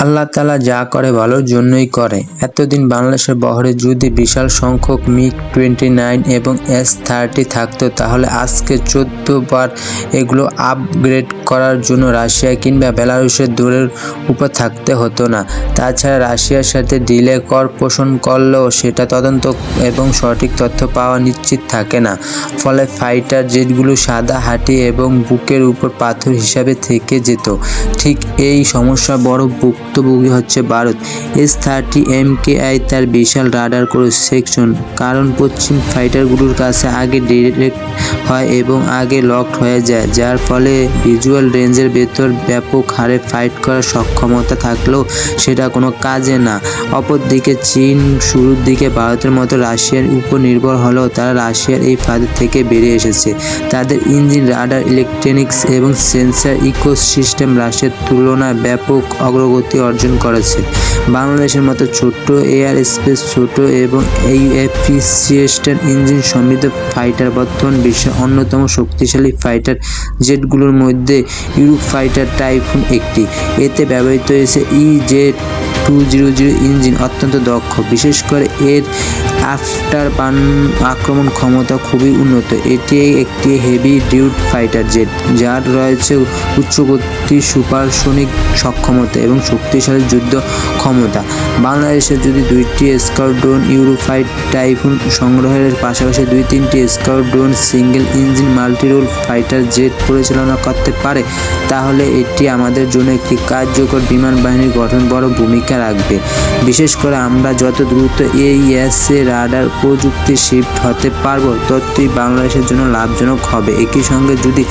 আল্লাহ তাআলা যা করে ভালোর জন্যই করে। এতদিন বাংলাদেশের বহরে যদি বিশাল সংখ্যক মিগ-29 এবং এস-30 থাকতো, তাহলে আজকে 14 বার এগুলো আপগ্রেড করার জন্য রাশিয়া কিংবা বেলারুশের দৌড়ের উপর থাকতে হতো না। তাছাড়া রাশিয়ার সাথে ডিলে কর পোষণ করলেও সেটা তদন্ত এবং সঠিক তথ্য পাওয়া নিশ্চিত থাকে না। ফলে ফাইটার জেটগুলো সাদা হাঁটি এবং বুকের উপর পাথর হিসাবে থেকে যেত। ঠিক এই সমস্যা বড় ভুক্তভোগী হচ্ছে ভারত। এস-30 MKI তার বিশাল রাডার ক্রস সেকশন, কারণ পশ্চিম ফাইটারগুলোর কাছে আগে ডিরেক্ট হয় এবং আগে লকড হয়ে যায়, যার ফলে ভিজুয়াল রেঞ্জের ভেতর ব্যাপক হারে ফাইট করার সক্ষমতা থাকলেও সেটা কোনো কাজে না। অপরদিকে চীন শুরুর দিকে ভারতের মতো রাশিয়ার উপর নির্ভর হলেও তারা রাশিয়ার এই ফাঁদ থেকে বেরিয়ে এসেছে। তাদের ইঞ্জিন, রাডার, ইলেকট্রনিক্স এবং সেন্সর ইকোসিস্টেম রাশিয়ার তুলনায় ব্যাপক অগ্রগতি অর্জন করেছে। বাংলাদেশের মতো ছোট্ট এয়ার স্পেস, ছোট এবং এফিসিয়েন্ট ইঞ্জিন সমৃদ্ধ ফাইটার বর্তমান বিশ্বের অন্যতম শক্তিশালী ফাইটার জেটগুলোর মধ্যে ইউরোফাইটার টাইফুন একটি। এতে ব্যবহৃত হয়েছে EJ-200 ইঞ্জিন অত্যন্ত দক্ষ, বিশেষ করে এর আফটার বার্ন আক্রমণ ক্ষমতা খুবই উন্নত। এটি একটি হেভি ডিউটি ফাইটার জেট, যার রয়েছে উচ্চগতির সুপারসনিক সক্ষমতা এবং শক্তিশালী যুদ্ধ ক্ষমতা। বাংলাদেশের যদি 2টি স্কোয়াড্রন ইউরোফাইট টাইফুন সংগ্রহের পাশাপাশি 2-3টি squadron single engine multi-role fighter jet পরিচালনা করতে পারে, তাহলে এটি আমাদের জন্য একটি কার্যকর বিমান বাহিনীর গঠন বড় ভূমিকা রাখবে। বিশেষ করে আমরা যত দ্রুত AESA রাডার প্রযুক্তি শিফট হতে পারবো, ততই বাংলাদেশের জন্য লাভজনক হবে। একই সঙ্গে যদি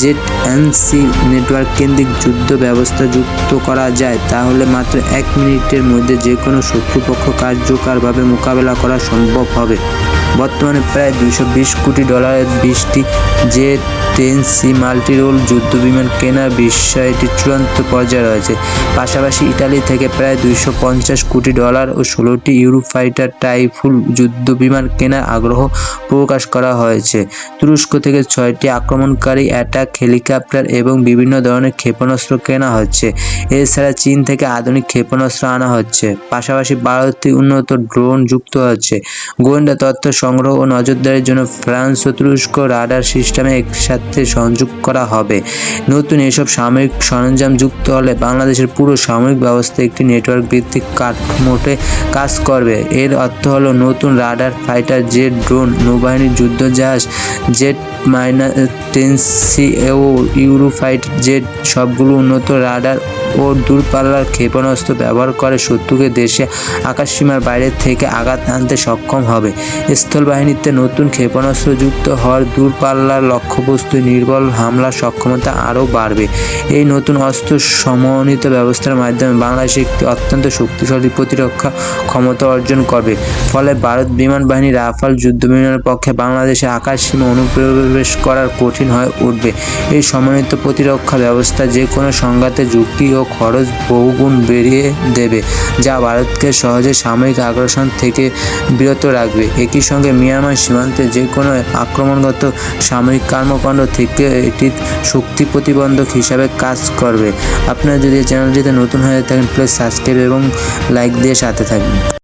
ZNC নেটওয়ার্ক কেন্দ্রিক যুদ্ধ ব্যবস্থা যুক্ত করা যায়, তাহলে মাত্র 1 মিনিটের মধ্যে যে কোনো শত্রুপক্ষ কার্যকরভাবে মোকাবেলা করা সম্ভব হবে। বর্তমানে প্রায় $220 কোটি 20টি ZNC মাল্টি-রোল যুদ্ধবিমান কেনার বিষয়টি চূড়ান্ত পর্যায়ে রয়েছে। পাশাপাশি ইতালি থেকে প্রায় $250 কোটি ও 16টি ইউরোফাইটার টাইফুন যুদ্ধবিমান কেনার আগ্রহ প্রকাশ করা হয়েছে। তুরস্ক থেকে 6টি আক্রমণকারী অ্যাটাক হেলিকপ্টার এবং বিভিন্ন ধরনের ক্ষেপণাস্ত্র কেনা হচ্ছে। এছাড়া চীন থেকে আধুনিক ক্ষেপণাস্ত্র আনা হচ্ছে। পাশাপাশি ভারতে উন্নত ড্রোন যুক্ত হচ্ছে। গোয়েন্দা তথ্য সংগ্রহ ও নজরদারির জন্য ফ্রান্স ও তুরস্ক রাডার সিস্টেমে একসাথে সংযোগ করা হবে। নতুন এসব সামরিক সরঞ্জাম যুক্ত হলে বাংলাদেশের পুরো সামরিক ব্যবস্থা একটি নেটওয়ার্ক ভিত্তিক কাঠামোতে কাজ করবে। এর অর্থ হলো নতুন রাডার, ফাইটার জেট, ড্রোন, নৌবাহিনীর যুদ্ধজাহাজ, Z-10C ও ইউরোফাইট জেট সবগুলো উন্নত রাডার ও দূরপাল্লার ক্ষেপণাস্ত্র ব্যবহার করে শত্রুকে দেশে আকাশসীমার বাইরে থেকে আঘাত আনতে সক্ষম হবে। স্থল বাহিনীতে নতুন ক্ষেপণাস্ত্র যুক্ত হওয়ার দূরপাল্লার লক্ষ্যবস্তু নির্ভুল হামলার সক্ষমতা আরও বাড়বে। এই নতুন অস্ত্র সমন্বিত ব্যবস্থার মাধ্যমে বাংলাদেশ একটি অত্যন্ত শক্তিশালী প্রতিরক্ষা ক্ষমতা অর্জন করবে। ফলে ভারত বিমান বাহিনী রাফাল যুদ্ধবিমানের পক্ষে বাংলাদেশের আকাশসীমা অনুপ্রবেশ করার কঠিন হয়ে উঠবে। এই সমন্বিত প্রতিরক্ষা ব্যবস্থা যে কোনো সংঘাতের ঝুঁকি ও খরচ বহুগুণ বেরিয়ে দেবে, যা ভারতকে সহজে সামরিক আগ্রাসন থেকে বিরত রাখবে। একই সঙ্গে মিয়ানমার সীমান্তে যে কোনো আক্রমণগত সামরিক কর্মকাণ্ড থেকে এটি শক্তি প্রতিবন্ধক হিসাবে কাজ করবে। আপনারা যদি এই চ্যানেলটিতে নতুন হয়ে থাকেন, প্লিজ সাবস্ক্রাইব এবং লাইক দিয়ে সাথে থাকবেন।